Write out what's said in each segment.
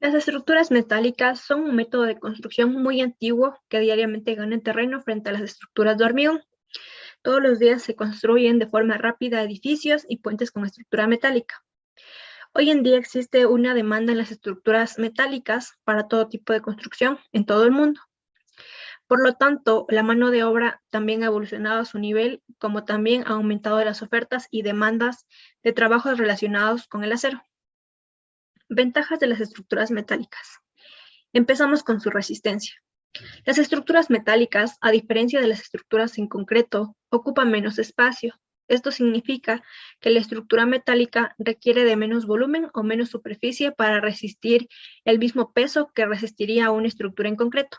Las estructuras metálicas son un método de construcción muy antiguo que diariamente gana terreno frente a las estructuras de hormigón. Todos los días se construyen de forma rápida edificios y puentes con estructura metálica. Hoy en día existe una demanda en las estructuras metálicas para todo tipo de construcción en todo el mundo. Por lo tanto, la mano de obra también ha evolucionado a su nivel, como también ha aumentado las ofertas y demandas de trabajos relacionados con el acero. Ventajas de las estructuras metálicas. Empezamos con su resistencia. Las estructuras metálicas, a diferencia de las estructuras en concreto, ocupan menos espacio. Esto significa que la estructura metálica requiere de menos volumen o menos superficie para resistir el mismo peso que resistiría una estructura en concreto.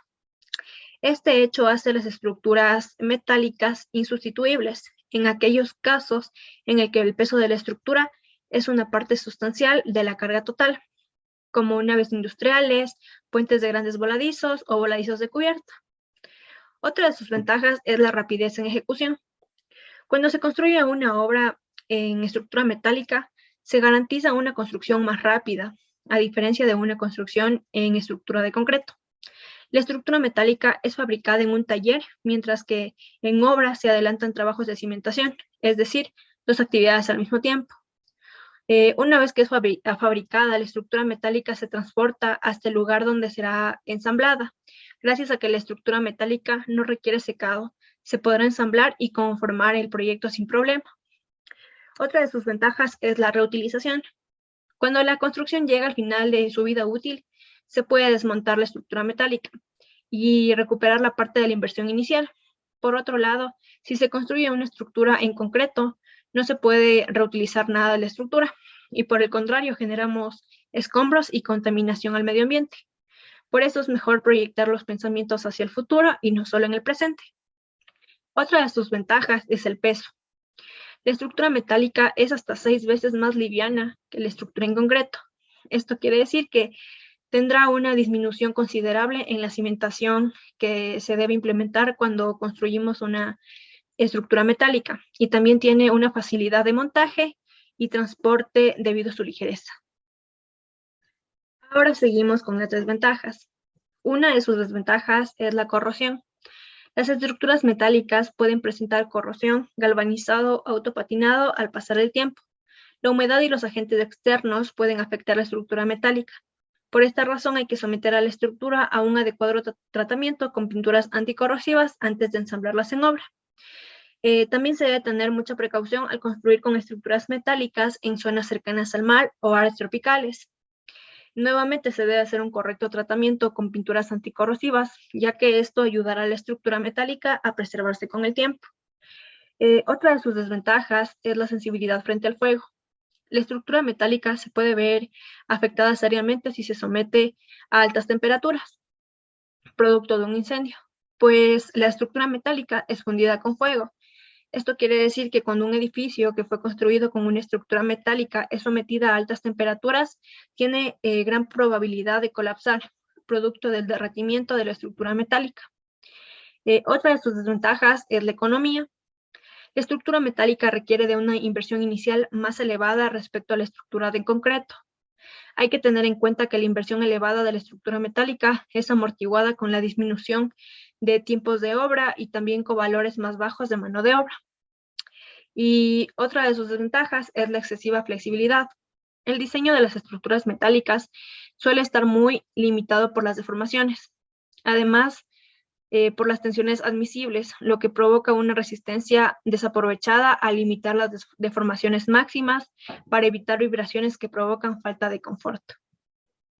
Este hecho hace las estructuras metálicas insustituibles en aquellos casos en el que el peso de la estructura es una parte sustancial de la carga total, como naves industriales, puentes de grandes voladizos o voladizos de cubierta. Otra de sus ventajas es la rapidez en ejecución. Cuando se construye una obra en estructura metálica, se garantiza una construcción más rápida, a diferencia de una construcción en estructura de concreto. La estructura metálica es fabricada en un taller, mientras que en obra se adelantan trabajos de cimentación, es decir, dos actividades al mismo tiempo. Una vez que es fabricada, la estructura metálica se transporta hasta el lugar donde será ensamblada. Gracias a que la estructura metálica no requiere secado, se podrá ensamblar y conformar el proyecto sin problema. Otra de sus ventajas es la reutilización. Cuando la construcción llega al final de su vida útil, se puede desmontar la estructura metálica y recuperar la parte de la inversión inicial. Por otro lado, si se construye una estructura en concreto, no se puede reutilizar nada de la estructura y por el contrario generamos escombros y contaminación al medio ambiente. Por eso es mejor proyectar los pensamientos hacia el futuro y no solo en el presente. Otra de sus ventajas es el peso. La estructura metálica es hasta 6 veces más liviana que la estructura en concreto. Esto quiere decir que tendrá una disminución considerable en la cimentación que se debe implementar cuando construimos una estructura metálica y también tiene una facilidad de montaje y transporte debido a su ligereza. Ahora seguimos con las desventajas. Una de sus desventajas es la corrosión. Las estructuras metálicas pueden presentar corrosión, galvanizado, autopatinado al pasar el tiempo. La humedad y los agentes externos pueden afectar la estructura metálica. Por esta razón hay que someter a la estructura a un adecuado tratamiento con pinturas anticorrosivas antes de ensamblarlas en obra. También se debe tener mucha precaución al construir con estructuras metálicas en zonas cercanas al mar o áreas tropicales. Nuevamente se debe hacer un correcto tratamiento con pinturas anticorrosivas, ya que esto ayudará a la estructura metálica a preservarse con el tiempo. Otra de sus desventajas es la sensibilidad frente al fuego. La estructura metálica se puede ver afectada seriamente si se somete a altas temperaturas, producto de un incendio, pues la estructura metálica es fundida con fuego. Esto quiere decir que cuando un edificio que fue construido con una estructura metálica es sometida a altas temperaturas, tiene gran probabilidad de colapsar, producto del derretimiento de la estructura metálica. Otra de sus desventajas es la economía. La estructura metálica requiere de una inversión inicial más elevada respecto a la estructura de concreto. Hay que tener en cuenta que la inversión elevada de la estructura metálica es amortiguada con la disminución de tiempos de obra y también con valores más bajos de mano de obra. Y otra de sus desventajas es la excesiva flexibilidad. El diseño de las estructuras metálicas suele estar muy limitado por las deformaciones. Además, por las tensiones admisibles, lo que provoca una resistencia desaprovechada al limitar las deformaciones máximas para evitar vibraciones que provocan falta de confort.